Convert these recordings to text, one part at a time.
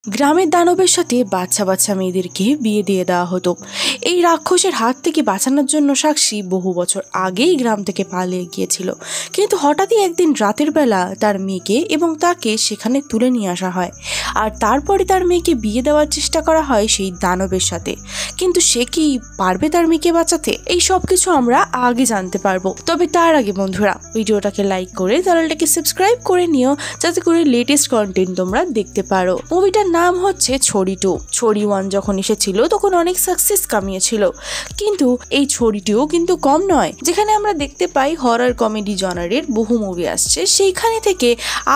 গ্রামের দানবের সাথে বাচ্চা বাচ্চা মেয়েদেরকে বিয়ে দিয়ে দেওয়া হতো। এই রাক্ষসের হাত থেকে বাঁচানোর জন্য সাক্ষী বহু বছর আগেই গ্রাম থেকে পালিয়ে গিয়েছিল, কিন্তু হঠাৎই একদিন রাতের বেলা তার মেয়েকে এবং তাকে সেখানে তুলে নিয়ে আসা হয়। আর তারপরে তার মেয়েকে বিয়ে দেওয়ার চেষ্টা করা হয় সেই দানবের সাথে। কিন্তু সে কি পারবে তার মেয়েকে বাঁচাতে? এই সব কিছু আমরা আগে জানতে পারবো। তবে তার আগে বন্ধুরা, ভিডিওটাকে লাইক করে চ্যানেলটাকে সাবস্ক্রাইব করে নিও, যাতে করে লেটেস্ট কন্টেন্ট তোমরা দেখতে পারো। মুভিটার নাম হচ্ছে ছড়ি 2। ছড়ি 1 যখন এসেছিল তখন অনেক সাকসেস কামিয়েছিল, কিন্তু এই ছড়ি 2 কিন্তু কম নয়। যেখানে আমরা দেখতে পাই হরর কমেডি জনারের বহু মুভি আসছে, সেইখানে থেকে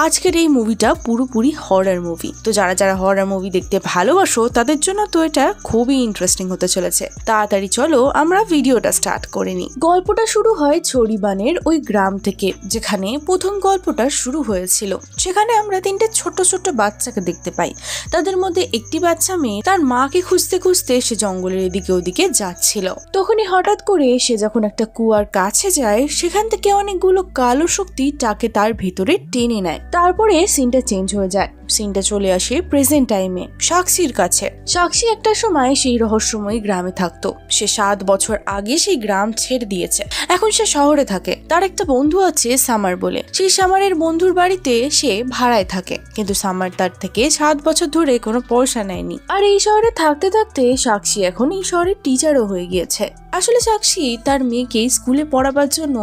আজকের এই মুভিটা পুরোপুরি হরর মুভি। তো যারা যারা হরর মুভি দেখতে ভালোবাসো তাদের জন্য তো এটা খুবই ইন্টারেস্টিং হতে চলেছে। তাড়াতাড়ি চলো আমরা ভিডিওটা স্টার্ট করে নিই। গল্পটা শুরু হয় ছড়ি 1 ওই গ্রাম থেকে, যেখানে প্রথম গল্পটা শুরু হয়েছিল। সেখানে আমরা 3টে ছোট ছোট বাচ্চাকে দেখতে পাই। তাদের মধ্যে একটি বাচ্চা মেয়ে তার মাকে খুঁজতে খুঁজতে সে জঙ্গলের এদিকে ওদিকে যাচ্ছিল। তখনই হঠাৎ করে সে যখন একটা কুয়ার কাছে যায়, সেখান থেকে অনেকগুলো কালো শক্তি তাকে তার ভেতরে টেনে নেয়। তারপরে সিনটা চেঞ্জ হয়ে যায়। সিনটা চলে আসে প্রেজেন্ট টাইমে সাক্ষীর কাছে। সাক্ষী একটা সময় সেই রহস্যময় গ্রামে থাকতো। সে 7 বছর আগে সেই গ্রাম ছেড়ে দিয়েছে, এখন সে শহরে থাকে। তার একটা বন্ধু আছে সামার বলে। সেই সামারের বন্ধুর বাড়িতে সে ভাড়ায় থাকে, কিন্তু সামার তার থেকে 7 বছর ধরে কোনো পয়সা নেয়নি। আর এই শহরে থাকতে থাকতে সাক্ষী এখন এই শহরের টিচারও হয়ে গিয়েছে। আসলে সাক্ষী তার মেয়েকে স্কুলে পড়াবার জন্য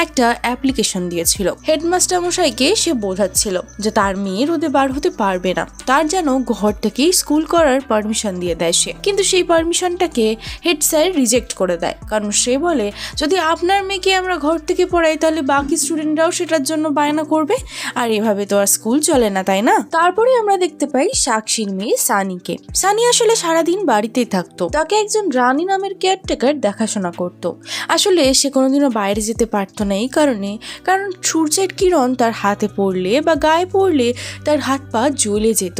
একটা অ্যাপ্লিকেশন দিয়েছিল। হেডমাস্টার মশাইকে সে বোঝাচ্ছিল যে তার মেয়ে রোদে বার হতে পারবে না, তার যেন ঘর থেকেই স্কুল করার পারমিশন দিয়ে দেয় সে। কিন্তু সেই পারমিশনটাকে হেড স্যার রিজেক্ট করে দেয়, কারণ সে বলে যদি আপনার মেয়েকে আমরা ঘর থেকে পড়াই তাহলে বাকি স্টুডেন্টরাও সেটার জন্য বায়না করবে, আর এভাবে তো আর স্কুল চলে না, তাই না? তারপরে আমরা দেখতে পাই সাক্ষীর মেয়ে সানিকে। সানি আসলে সারাদিন বাড়িতেই থাকতো। তাকে একজন রানী নামের কেয়ারটেকার দেখাশোনা করত। আসলে সে কোনোদিনও বাইরে যেতে পারতো না এই কারণে, কারণ সূর্যের কিরণ তার হাতে পড়লে বা গায়ে পড়লে তার হাত পা জ্বলে যেত।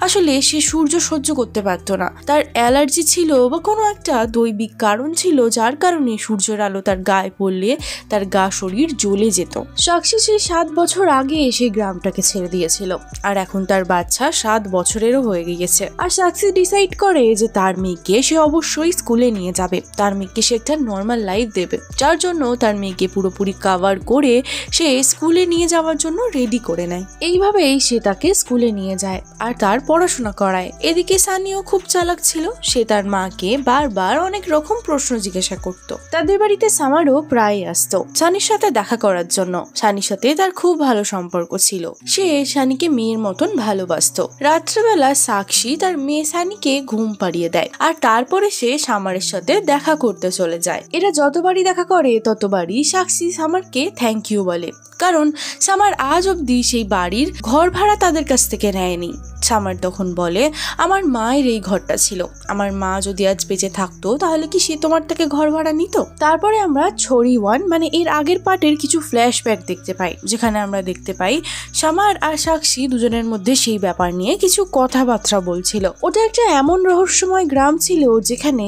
আসলে সে সূর্য সহ্য করতে পারতো না, তার অ্যালার্জি ছিল বা কোনো একটা দৈবিক কারণ ছিল, যার কারণে সূর্যের আলো তার গায়ে পড়লে তার গা শরীর জ্বলে যেত। সাক্ষী সে 7 বছর আগে সেই গ্রামটাকে ছেড়ে দিয়েছিল, আর এখন তার বাচ্চা 7 বছরেরও হয়ে গিয়েছে। আর সাক্ষী ডিসাইড করে যে তার মেয়েকে সে অবশ্যই স্কুলে নিয়ে যাবে, তার মেয়েকে সে একটা নর্মাল লাইফ দেবে, যার জন্য তার মেয়েকে পুরোপুরি কভার করে সে স্কুলে নিয়ে যাওয়ার জন্য রেডি করে নেয়। এইভাবেই সে তাকে স্কুলে নিয়ে যায় আর তার পড়াশোনা করায়। এদিকে সানিও খুব চালাক ছিল, সে তার মাকে বারবার অনেক রকম প্রশ্ন জিজ্ঞাসা করত। তাদের বাড়িতে সামারও প্রায় আসতো সানির সাথে দেখা করার জন্য। সানির সাথে তার খুব ভালো সম্পর্ক ছিল, সে সানিকে মেয়ের মতন ভালোবাসতো। রাত্রেবেলা সাক্ষী তার মেয়ে সানিকে ঘুম পাড়িয়ে দেয়, আর তারপরে সে সামারের সাথে দেখা করতে চলে যায়। এরা যতবারই দেখা করে ততবারই সাক্ষী সামারকে থ্যাংক ইউ বলে, কারণ সামার আজ অব্দি সেই বাড়ির ঘর ভাড়া তাদের কাছ থেকে নেয়নি। সামার তখন বলে আমার মায়ের এই ঘরটা ছিল, আমার মা যদি আজ বেঁচে থাকতো তাহলে কি সে তোমার থেকে ঘর ভাড়া নিত? তারপরে আমরা ছড়ি 1 মানে এর আগের পার্টের কিছু ফ্ল্যাশব্যাক দেখতে পাই, যেখানে আমরা দেখতে পাই সামার আর সাক্ষী দুজনের মধ্যে সেই ব্যাপার নিয়ে কিছু কথাবার্তা বলছিল। ওটা একটা এমন রহস্যময় গ্রাম ছিল যেখানে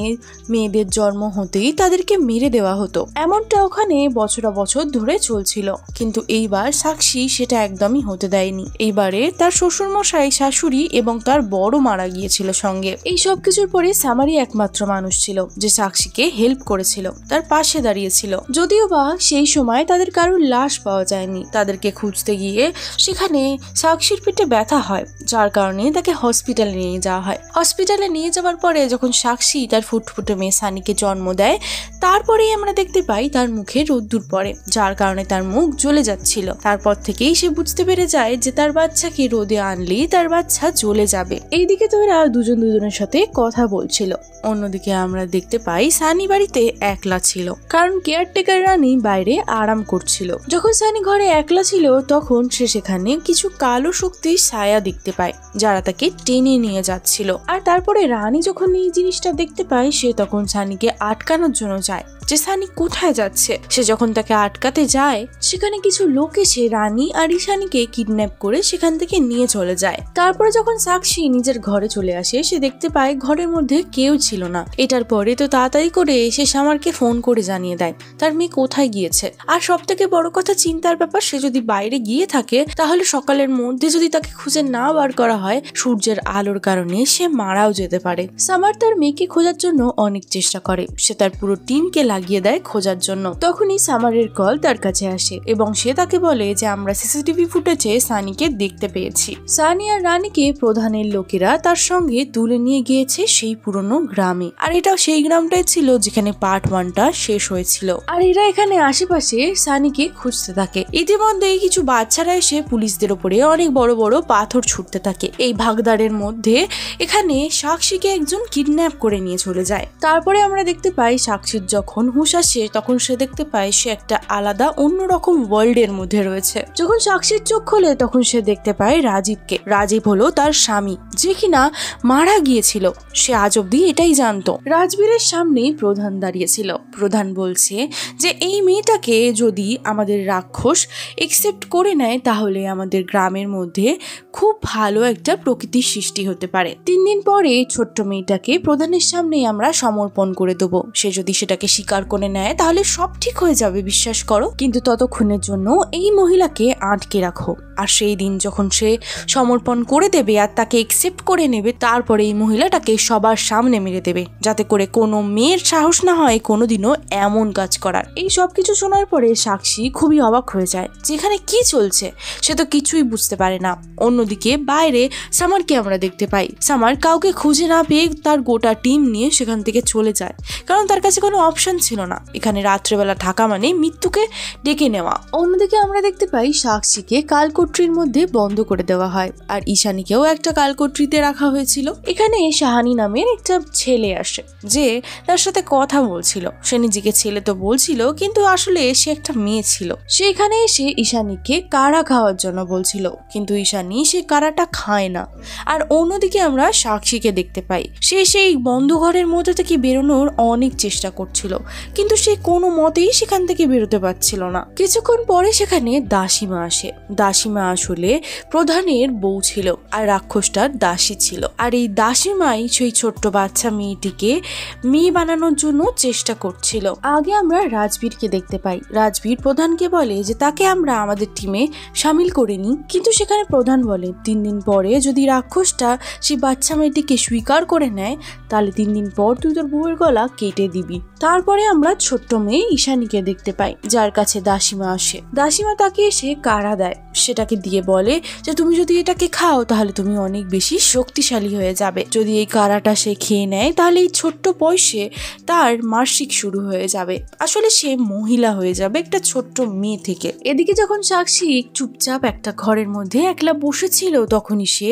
মেয়েদের জন্ম হতেই তাদেরকে মেরে দেওয়া হতো। এমনটা ওখানে বছর ধরে চলছিল, কিন্তু এইবার সাক্ষী সেটা একদমই হতে দেয়নি। এইবারে তার শ্বশুর মশাই, শাশুড়ি এবং তার বড় মারা গিয়েছিল সঙ্গে। এই সব কিছুর পরে সামারই একমাত্র মানুষ ছিল যে সাক্ষীকে হেল্প করেছিল, তার পাশে দাঁড়িয়েছিল। যদিও বা সেই সময় তাদের কারোর লাশ পাওয়া যায়নি। তাদেরকে খুঁজতে গিয়ে সেখানে সাক্ষীর পেটে ব্যথা হয়, যার কারণে তাকে হসপিটালে নিয়ে যাওয়া হয়। হসপিটালে নিয়ে যাওয়ার পরে যখন সাক্ষী তার ফুটফুটে মেয়ে সানিকে জন্ম দেয়, তারপরেই আমরা দেখতে পাই তার মুখে রোদ্দুর পড়ে, যার কারণে তার মুখ জ্বলে যাচ্ছিল। তারপর থেকেই সে বুঝতে পেরে যায় যে তার বাচ্চাকে রোদে আনলেই তার বাচ্চা জ্বলে যাবে। এইদিকে তো এরা দুজনের সাথে কথা বলছিল। অন্যদিকে আমরা দেখতে পাই সানি বাড়িতে একলা ছিল, কারণ কেয়ারটেকার রানী বাইরে আরাম করছিল। যখন সানি ঘরে একলা ছিল তখন সে সেখানে কিছু কালো শক্তির ছায়া দেখতে পায়, যারা তাকে টেনে নিয়ে যাচ্ছিল। আর তারপরে রানী যখন এই জিনিসটা দেখতে পায়, সে তখন সানিকে আটকানোর জন্য যায় যে সানি কোথায় যাচ্ছে। সে যখন তাকে আটকাতে যায়, সেখানে কিছু লোক এসে রানী আর ঈশানীকে কিডন্যাপ করে সেখান থেকে নিয়ে চলে যায়। তারপরে যখন সাক্ষী নিজের ঘরে চলে আসে সে দেখতে পায় ঘরের মধ্যে কেউ ছিল না। এটার পরে তো তাড়াতাড়ি করে সে সামারকে ফোন করে জানিয়ে দেয় তার মেয়ে কোথায় গিয়েছে। আর সব থেকে বড় কথা চিন্তার ব্যাপার, সে যদি বাইরে গিয়ে থাকে তাহলে সকালের মধ্যে যদি তাকে খুঁজে না বার করা হয় সূর্যের আলোর কারণে সে মারাও যেতে পারে। সামার তার মেয়েকে খোঁজার জন্য অনেক চেষ্টা করে, সে তার পুরো টিমকে লাগিয়ে দেয় খোঁজার জন্য। তখনই সামারের কল তার কাছে আসে এবং সে তাকে বলে যে আমরা সিসিটিভি ফুটেজে সানিকে দেখতে পেয়েছি। সানি আর রানীকে প্রধানের লোকেরা তার সঙ্গে তুলে নিয়ে গিয়েছে সেই পুরনো গ্রামে, আর এটাও সেই গ্রামটাই ছিল যেখানে পার্ট 1টা শেষ হয়েছিল। আর এরা এখানে আশেপাশে সানিকে খুঁজতে থাকে। ইতিমধ্যে কিছু বাচ্চারা এসে পুলিশদের উপরে অনেক বড় বড় পাথর ছুটতে থাকে। এই ভাগদারের মধ্যে এখানে সাক্ষীকে একজন কিডন্যাপ করে নিয়ে চলে যায়। তারপরে আমরা দেখতে পাই সাক্ষীর যখন হুঁশ আসে তখন সে দেখতে পায় সে একটা আলাদা অন্যরকম ওয়ার্ল্ডের মধ্যে রয়েছে। যখন সাক্ষীর চোখ খোলে তখন সে দেখতে পায় রাজীবকে। রাজীব হলো তার স্বামী, যে কিনা মারা গিয়েছিল। সে আজ অব্দি এটাই জানতো। রাজবীরের সামনেই প্রধান দাঁড়িয়েছিল। প্রধান বলছে যে এই মেয়েটাকে যদি আমাদের রাক্ষস একসেপ্ট করে নেয় তাহলে আমাদের গ্রামের মধ্যে খুব ভালো একটা প্রকৃতির সৃষ্টি হতে পারে। 3 দিন পরে ছোট্ট মেয়েটাকে প্রধানের সামনে আমরা সমর্পণ করে দেবো। সে যদি সেটাকে স্বীকার করে নেয় তাহলে সব ঠিক হয়ে যাবে, বিশ্বাস করো। কিন্তু ততক্ষণের জন্য এই মহিলাকে আটকে রাখো। আর সেই দিন যখন সে সমর্পণ করে দেবে আর তাকে একসেপ্ট করে নেবে তারপরে এই মহিলাটাকে সবার সামনে মেরে দেবে, যাতে করে কোনো মেয়ের সাহস না হয় কোনোদিনও এমন কাজ করার। এই সব কিছু শোনার পরে সাক্ষী খুবই অবাক হয়ে যায়, যেখানে কি চলছে সে তো কিছুই বুঝতে পারে না। অন্যদিকে বাইরে সামারকে আমরা দেখতে পাই। সামার কাউকে খুঁজে না পেয়ে তার গোটা টিম নিয়ে সেখান থেকে চলে যায়, কারণ তার কাছে কোনো অপশন ছিল না। এখানে রাত্রেবেলা থাকা মানে মৃত্যুকে ডেকে নেওয়া। অন্যদিকে আমরা দেখতে পাই সাক্ষীকে কালকোটরির মধ্যে বন্ধ করে দেওয়া হয়, আর ঈশানীকেও একটা কালকোটরিতে রাখা হয়েছিল। এখানে শাহানি নামের একটা ছেলে আসে যে তার সাথে কথা বলছিল। সে নিজেকে ছেলে তো বলছিল কিন্তু আসলে সে একটা মেয়ে ছিল। সে এখানে এসে ঈশানীকে কাড়া খাওয়ার জন্য বলছিল, কিন্তু ঈশানী সে কাড়াটা খায় না। আর অন্যদিকে আমরা সাক্ষীকে দেখতে পাই, সে সেই বন্ধ ঘরের মধ্যে থেকে বেরোনোর অনেক চেষ্টা করছিল, কিন্তু সে কোনো মতেই সেখান থেকে বেরোতে পারছিল না। কিছুক্ষণ পরে সেখানে দাসীমা আসে। দাসীমা আসলে প্রধানের বউ ছিল আর রাক্ষসটার দাসী ছিল। আর এই দাসীমাই সেই ছোট্ট বাচ্চা মেয়েটিকে মেয়ে বানানোর জন্য চেষ্টা করছিল। আগে আমরা রাজবীরকে দেখতে পাই। রাজবীর প্রধানকে বলে যে তাকে আমরা আমাদের টিমে সামিল করে নিই, কিন্তু সেখানে প্রধান বলে 3 দিন পরে যদি রাক্ষসটা সেই বাচ্চা মেয়েটিকে স্বীকার করে নেয় তাহলে 3 দিন পর তুই তোর বউয়ের গলা কেটে দিবি। তারপরে আমরা ছোট্ট মেয়ে ঈশানীকে দেখতে পাই, যার কাছে দাসীমা আসে। দাসীমা তাকে এসে কাড়া দেয়, সেটাকে দিয়ে বলে যে তুমি যদি এটাকে খাও তাহলে তুমি অনেক বেশি শক্তিশালী হয়ে যাবে। যদি এই কাড়াটা সে খেয়ে নেয় তাহলে এই ছোট্ট বয়সে তার মাসিক শুরু হয়ে যাবে। আসলে সে মহিলা হয়ে যাবে একটা ছোট্ট মেয়ে থেকে। এদিকে যখন সাক্ষী চুপচাপ একটা ঘরের মধ্যে একলা বসেছিল তখনই সে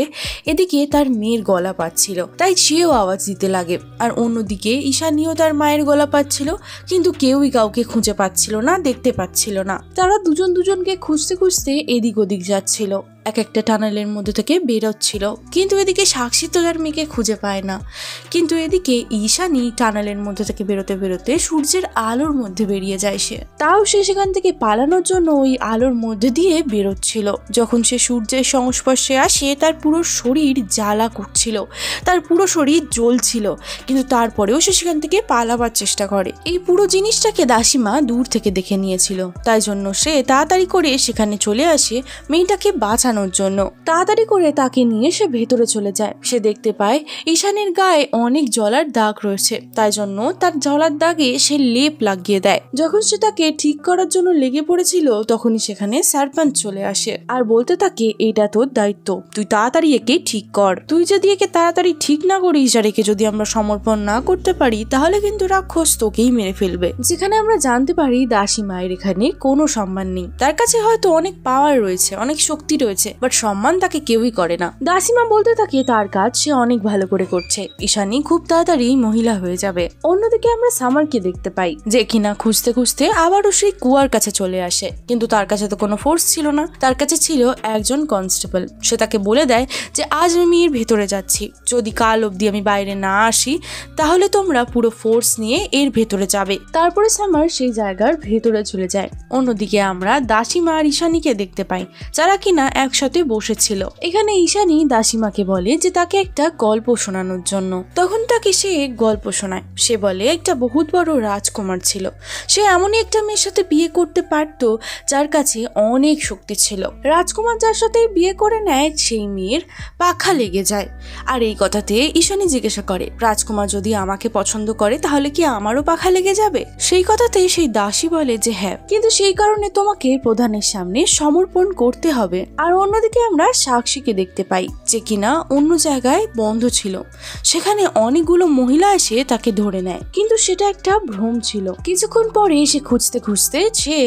এদিকে তার মেয়ের গলা পাচ্ছিল, তাই সেও আওয়াজ দিতে লাগে। আর অন্যদিকে ঈশানীও তার মায়ের গলা পাচ্ছিল, কিন্তু কেউই কাউকে খুঁজে পাচ্ছিল না, দেখতে পাচ্ছিল না। তারা দুজন দুজনকে খুঁজতে খুঁজতে এদিক ওদিক যাচ্ছিল, এক একটা টানেলের মধ্যে থেকে বেরোচ্ছিল, কিন্তু এদিকে সাক্ষী তো তার মেয়েকে খুঁজে পায় না। কিন্তু এদিকে ঈশানী টানেলের মধ্যে থেকে বেরোতে বেরোতে সূর্যের আলোর মধ্যে বেরিয়ে যায় সে। তাও সে সেখান থেকে পালানোর জন্য ওই আলোর মধ্যে দিয়ে বেরোচ্ছিল। যখন সে সূর্যের সংস্পর্শে আসে তার পুরো শরীর জ্বালা করছিল, তার পুরো শরীর জ্বলছিল, কিন্তু তারপরেও সে সেখান থেকে পালাবার চেষ্টা করে। এই পুরো জিনিসটাকে দাসীমা দূর থেকে দেখে নিয়েছিল, তাই জন্য সে তাড়াতাড়ি করে সেখানে চলে আসে মেয়েটাকে বাঁচানোর জন্য। তাড়াতাড়ি করে তাকে নিয়ে সে ভেতরে চলে যায়। সে দেখতে পায় ঈশানীর গায়ে অনেক জ্বলার দাগ রয়েছে, তাই জন্য তার জ্বলার দাগে সে লেপ লাগিয়ে দেয়। যখন সে তাকে ঠিক করার জন্য লেগে পড়েছিল তখনই সেখানে সারপাঞ্চ চলে আসে আর বলতে থাকে এটা তোর দায়িত্ব, তুই তাড়াতাড়ি একে ঠিক কর। তুই যদি একে তাড়াতাড়ি ঠিক না করিস আর একে যদি আমরা সমর্পণ না করতে পারি তাহলে কিন্তু রাক্ষস তোকেই মেরে ফেলবে। যেখানে আমরা জানতে পারি দাসী মায়ের এখানে কোনো সম্মান নেই, তার কাছে হয়তো অনেক পাওয়ার রয়েছে, অনেক শক্তি রয়েছে, হয়েছে, বাট সম্মান তাকে কেউই করে না। দাসিমা বলতে থাকে তার কাজ সে অনেক ভালো করে করছে, ঈশানী খুব তাড়াতাড়ি মহিলা হয়ে যাবে। অন্যদিকে আমরা সামারকে দেখতে পাই যে কিনা খুঁজতে খুঁজতে আবারও সেই কুয়ার কাছে চলে আসে, কিন্তু তার কাছে তো কোনো ফোর্স ছিল না, তার কাছে ছিল একজন কনস্টেবল। সে তাকে বলে দেয় যে আজ আমি এর ভেতরে যাচ্ছি, যদি কাল অবধি আমি বাইরে না আসি তাহলে তোমরা পুরো ফোর্স নিয়ে এর ভেতরে যাবে। তারপরে সামার সেই জায়গার ভেতরে চলে যায়। অন্যদিকে আমরা দাসিমা আর ঈশানীকে দেখতে পাই, যারা কিনা একসাথে বসেছিল। এখানে ঈশানী দাসিমাকে বলে যে তাকে একটা গল্প শোনানোর জন্য। তখন তাকে সে গল্প শোনায়। সে বলে একটা বহুত বড় রাজকুমার ছিল, সে এমনই একটা মেয়ের সাথে বিয়ে করতে পারতো যার কাছে অনেক শক্তি ছিল। রাজকুমার যার সাথে বিয়ে করে নেয় সেই মেয়ের পাখা লেগে যায়। আর এই কথাতে ঈশানী জিজ্ঞাসা করে, রাজকুমার যদি আমাকে পছন্দ করে তাহলে কি আমারও পাখা লেগে যাবে? সেই কথাতে সেই দাসী বলে যে হ্যাঁ, কিন্তু সেই কারণে তোমাকে প্রধানের সামনে সমর্পণ করতে হবে। আর অন্যদিকে আমরা সাক্ষীকে দেখতে পাই যে কিনা অন্য জায়গায় বন্ধ ছিল। সেখানে অনেকগুলো মহিলা এসে তাকে ধরে নেয়, কিন্তু সেটা একটা ভ্রম ছিল। কিছুক্ষণ পরে সে খুঁজতে খুঁজতে সে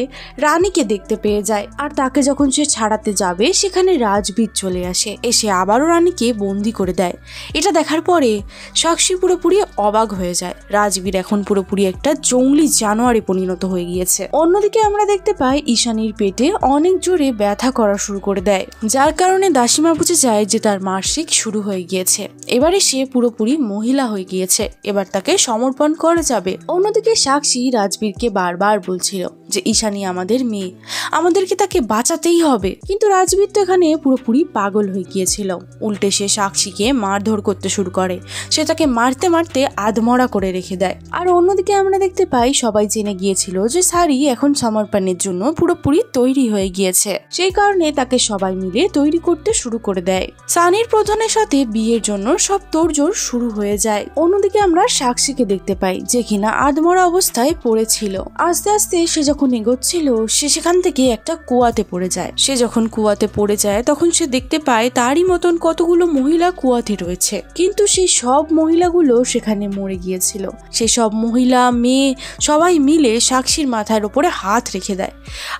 রানীকে দেখতে পেয়ে যায়। আর তাকে যখন সে ছাড়াতে যাবে সেখানে রাজবীর চলে আসে, এসে আবারও রানীকে বন্দি করে দেয়। এটা দেখার পরে সাক্ষী পুরোপুরি অবাক হয়ে যায়। রাজবীর এখন পুরোপুরি একটা জঙ্গলি জানোয়ারে পরিণত হয়ে গিয়েছে। অন্যদিকে আমরা দেখতে পাই ঈশানীর পেটে অনেক জোরে ব্যথা করা শুরু করে দেয়, যার কারণে দাসিমা বুঝে যায় যে তার মাসিক শুরু হয়ে গিয়েছে। এবারে সে পুরোপুরি মহিলা হয়ে গিয়েছে, এবার তাকে সমর্পণ করা যাবে। অন্যদিকে সাক্ষী রাজবীরকে বারবার বলছিল যে ঈশানী আমাদের মেয়ে, আমাদেরকে তাকে বাঁচাতেই হবে। কিন্তু রাজবীর তো এখানে পুরোপুরি পাগল হয়ে গিয়েছিল। উল্টে সে সাক্ষীকে মারধর করতে শুরু করে, সে তাকে মারতে মারতে আধমরা করে রেখে দেয়। আর অন্যদিকে আমরা দেখতে পাই সবাই জেনে গিয়েছিল যে সারি এখন সমর্পণের জন্য পুরোপুরি তৈরি হয়ে গিয়েছে, সেই কারণে তাকে সবাই মিলে তৈরি করতে শুরু করে দেয়। সানির প্রধানের সাথে বিয়ের জন্য সব তোড়জোড় শুরু হয়ে যায়। অন্যদিকে আমরা সাক্ষীকে দেখতে পাই যে কিনা আধমরা অবস্থায় পড়েছিল। আস্তে আস্তে সে যখন এগোচ্ছিল সে সেখান থেকে একটা কুয়াতে পড়ে যায়। সে যখন কুয়াতে পড়ে যায় তখন সে দেখতে পায় তারই মতন কতগুলো মহিলা কুয়াতে রয়েছে, কিন্তু সেই সব মহিলাগুলো সেখানে মরে গিয়েছিল। সে সব মহিলা মেয়ে সবাই মিলে সাক্ষীর মাথার উপরে হাত রেখে দেয়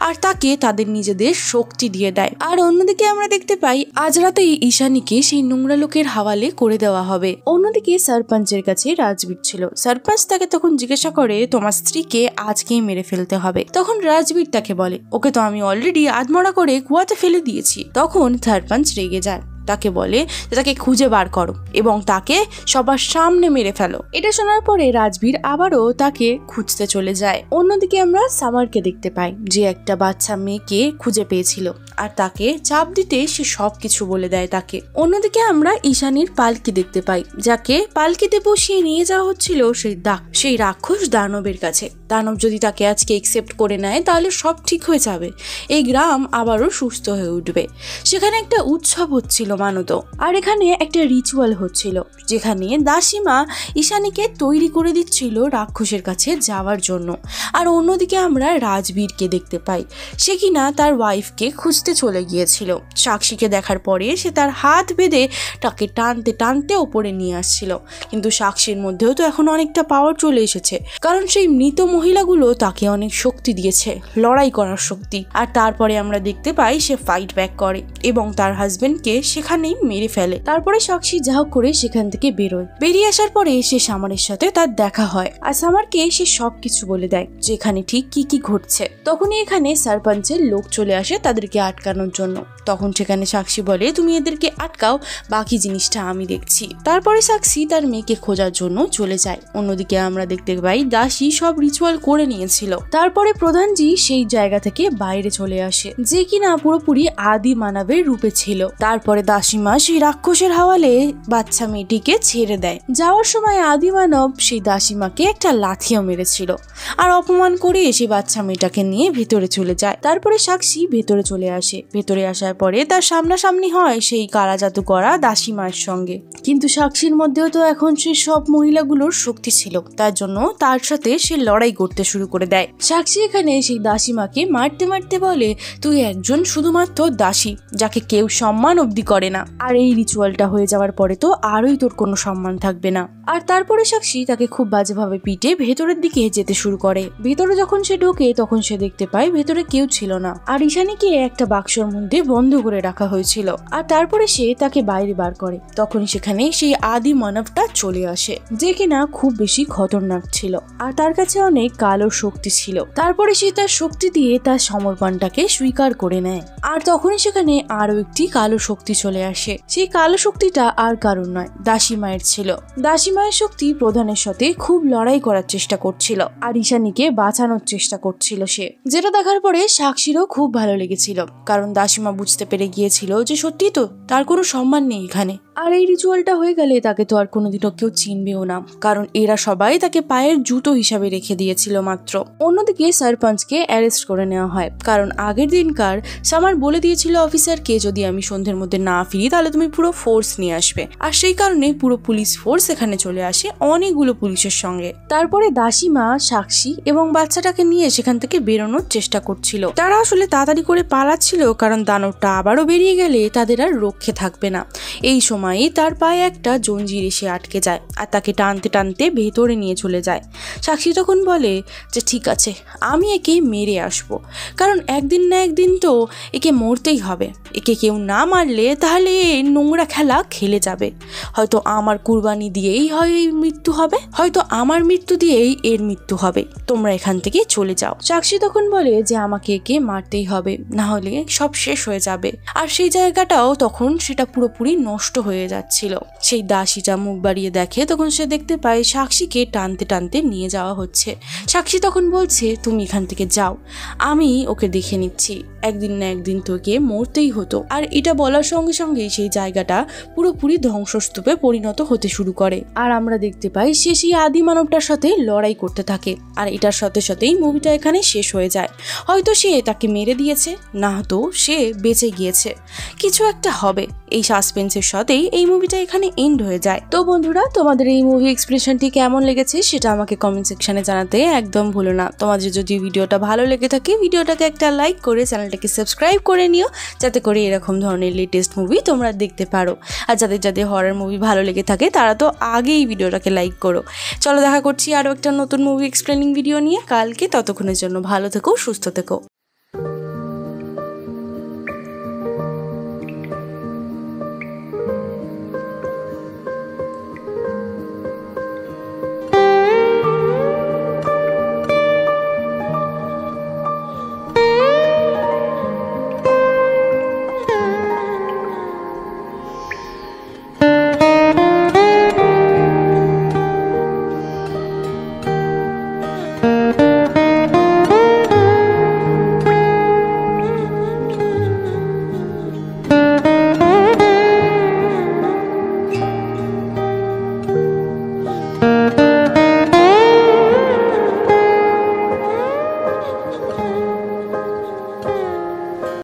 আর তাকে তাদের নিজেদের শক্তি দিয়ে দেয়। আর অন্যদিকে আমরা দেখতে পাই আজ রাতেই ঈশানীকে সেই নোংরা লোকের হাওয়ালে করে দেওয়া হবে। অন্যদিকে সরপঞ্চের কাছে রাজবীর ছিল। সরপঞ্চ তাকে তখন জিজ্ঞাসা করে তোমার স্ত্রীকে আজকেই মেরে ফেলতে হবে। তখন রাজবীর তাকে বলে ওকে তো আমি অলরেডি আধমরা করে কুয়াতে ফেলে দিয়েছি। তখন সরপঞ্চ রেগে যায়, তাকে বলে যে তাকে খুঁজে বার করো এবং তাকে সবার সামনে মেরে ফেলো। এটা শোনার পরে রাজবীর আবারও তাকে খুঁজতে চলে যায়। অন্যদিকে আমরা সামারকে দেখতে পাই যে একটা বাচ্চা মেয়েকে খুঁজে পেয়েছিল আর তাকে চাপ দিতে সে সবকিছু বলে দেয় তাকে। অন্যদিকে আমরা ঈশানীর পালকি দেখতে পাই, যাকে পালকিতে বসিয়ে নিয়ে যাওয়া হচ্ছিল সেই রাক্ষস দানবের কাছে। দানব যদি তাকে আজকে একসেপ্ট করে নেয় তাহলে সব ঠিক হয়ে যাবে, এই গ্রাম আবারও সুস্থ হয়ে উঠবে। সেখানে একটা উৎসব হচ্ছিল মানত, আর এখানে একটা রিচুয়াল হচ্ছিল যেখানে দাসিমা ঈশানীকে তৈরি করে দিচ্ছিল রাক্ষসের কাছে যাওয়ার জন্য। আর অন্যদিকে আমরা রাজবীরকে দেখতে পাই, সে কিনা তার ওয়াইফকে খুঁজতে চলে গিয়েছিল। সাক্ষীকে দেখার পরে সে তার হাত বেঁধে তাকে টানতে টানতে ওপরে নিয়ে আসছিল, কিন্তু সাক্ষীর মধ্যেও তো এখন অনেকটা পাওয়ার চলে এসেছে, কারণ সেই মৃত মহিলাগুলো তাকে অনেক শক্তি দিয়েছে, লড়াই করার শক্তি। আর তারপরে আমরা দেখতে পাই সে ফাইট ব্যাক করে এবং তার হাজবেন্ডকে সেখানেই মেরে ফেলে। তারপরে সাক্ষী যা হোক করে সেখান থেকে বেরোয়। বেরিয়ে আসার পরে সে সামারের সাথে তার দেখা হয় আর সামারকে সে সবকিছু বলে দেয় যে এখানে ঠিক কি কি ঘটছে। তখনই এখানে সরপঞ্চের লোক চলে আসে তাদেরকে আটকানোর জন্য। তখন সেখানে সাক্ষী বলে তুমি এদেরকে আটকাও, বাকি জিনিসটা আমি দেখছি। তারপরে সাক্ষী তার মেয়েকে খোঁজার জন্য চলে যায়। অন্যদিকে আমরা দেখতে পাই দাসী সব রিচুয়াল করে নিয়েছিল। তারপরে প্রধানজি সেই জায়গা থেকে বাইরে চলে আসে, যে কিনা পুরোপুরি আদি মানবের রূপে ছিল। তারপরে দাসীমা সেই রাক্ষসের হাওয়ালে বাচ্চা মেয়েটিকে ছেড়ে দেয়। যাওয়ার সময় আদি মানব সেই দাসীমাকে একটা লাথিও মেরেছিল আর অপমান করে সেই বাচ্চা মেয়েটাকে নিয়ে ভেতরে চলে যায়। তারপরে সাক্ষী ভেতরে চলে আসে। ভেতরে আসার পরে তার সামনাসামনি হয় সেই কালা জাদু করা দাসীমার সঙ্গে, কিন্তু সাক্ষীর মধ্যেও তো এখন সে সব মহিলাগুলোর শক্তি ছিল, তার জন্য তার সাথে সে লড়াই করতে শুরু করে দেয়। সাক্ষী এখানে সেই দাসীমাকে মারতে মারতে বলে তুই একজন শুধুমাত্র দাসী, যাকে কেউ সম্মান অবধি করে না, আর এই রিচুয়ালটা হয়ে যাওয়ার পরে তো আরোই তোর কোনো সম্মান থাকবে না। আর তারপরে সাক্ষী তাকে খুব বাজেভাবে পিটে ভেতরের দিকে যেতে শুরু করে। ভেতরে যখন সে ঢোকে তখন সে দেখতে পায় ভেতরে কেউ ছিল না, আর ঈশানীকে একটা বাক্সর মধ্যে বন্ধ করে রাখা হয়েছিল। আর তারপরে সে তাকে বাইরে বার করে, তখন সেখানে সেই আদি মানবটা চলে আসে, যে কিনা খুব বেশি খতরনাক ছিল আর তার কাছে অনেক কালো শক্তি ছিল। তারপরে সে তার শক্তি দিয়ে তার সমর্পণটাকে স্বীকার করে নেয়, আর তখনই সেখানে আরো একটি কালো শক্তি চলে আসে। সেই কালো শক্তিটা আর কারণ নয়, দাসী মায়ের ছিল। দাসী মায়ের শক্তি প্রধানের সাথে খুব লড়াই করার চেষ্টা করছিল আর ঈশানীকে বাঁচানোর চেষ্টা করছিল সে, যেটা দেখার পরে সাক্ষীরও খুব ভালো লেগেছিল, কারণ দাসীমা বুঝতে পেরে গিয়েছিল যে সত্যি তো তার কোনো সম্মান নেই এখানে। আর এই রিচুয়ালটা হয়ে গেলে তাকে তো আর কোনোদিনও কেউ চিনবেও না, কারণ এরা সবাই তাকে পায়ের জুতো হিসাবে রেখে দিয়েছিল মাত্র। অন্যদিকে সরপঞ্চকে অ্যারেস্ট করে নেওয়া হয়, কারণ আগের দিনকার সামার বলে দিয়েছিল অফিসারকে যদি আমি সন্ধ্যের মধ্যে না ফিরি তাহলে তুমি পুরো ফোর্স নিয়ে আসবে, আর সেই কারণে পুরো পুলিশ ফোর্স এখানে চলে আসে অনেকগুলো পুলিশের সঙ্গে। তারপরে দাসীমা, সাক্ষী এবং বাচ্চাটাকে নিয়ে সেখান থেকে বেরোনোর চেষ্টা করছিল। তারা আসলে তাড়াতাড়ি করে পালাচ্ছিল, কারণ দানবটা আবারও বেরিয়ে গেলে তাদের আর রক্ষে থাকবে না। এই সময় তার পায়ে একটা জঞ্জির এসে আটকে যায় আর তাকে টানতে টানতে ভেতরে নিয়ে চলে যায়। সাক্ষী তখন বলে যে ঠিক আছে, আমি একে মেরে আসবো, কারণ একদিন না একদিন তো একে মরতেই হবে। একে কেউ না মারলে তাহলে নোংরা খেলা খেলে যাবে। হয়তো আমার কুরবানি দিয়েই হয় এই মৃত্যু হবে, হয়তো আমার মৃত্যু দিয়েই এর মৃত্যু হবে। তোমরা এখান থেকে চলে যাও। সাক্ষী তখন বলে যে আমাকে একে মারতেই হবে, না হলে সব শেষ হয়ে যাবে। আর সেই জায়গাটাও তখন সেটা পুরোপুরি নষ্ট হয়ে যাচ্ছিল। সেই দাসীটা মুখ বাড়িয়ে দেখে, তখন সে দেখতে পায় সাক্ষীকে টানতে টানতে নিয়ে যাওয়া হচ্ছে। সাক্ষী তখন বলছে তুমি এখান থেকে যাও, আমি ওকে দেখে নিচ্ছি, একদিন না একদিন তোকে মরতেই হতো। আর এটা বলার সঙ্গে সঙ্গেই সেই জায়গাটা পুরোপুরি ধ্বংসস্তূপে পরিণত হতে শুরু করে। আর আমরা দেখতে পাই সে সেই আদি মানবটার সাথে লড়াই করতে থাকে। আর এটার সাথে সাথেই মুভিটা এখানে শেষ হয়ে যায়। হয়তো সে তাকে মেরে দিয়েছে, না তো সে বেঁচে গিয়েছে, কিছু একটা হবে। এই সাসপেন্সের সাথেই এই মুভিটা এখানে এন্ড হয়ে যায়। তো বন্ধুরা, তোমাদের এই মুভি এক্সপ্রেশনটি কেমন লেগেছে সেটা আমাকে কমেন্ট সেকশনে জানাতে একদম ভুলো না। তোমাদের যদি ভিডিওটা ভালো লেগে থাকে ভিডিওটাকে একটা লাইক করে চ্যানেলটাকে সাবস্ক্রাইব করে নিও, যাতে করে এরকম ধরনের লেটেস্ট মুভি তোমরা দেখতে পারো। আর যাদের হরর মুভি ভালো লেগে থাকে তারা তো আগেই ভিডিওটাকে লাইক করো। চলো দেখা করছি আরও একটা নতুন মুভি এক্সপ্লেনিং ভিডিও নিয়ে কালকে। ততক্ষণের জন্য ভালো থেকো, সুস্থ থেকো।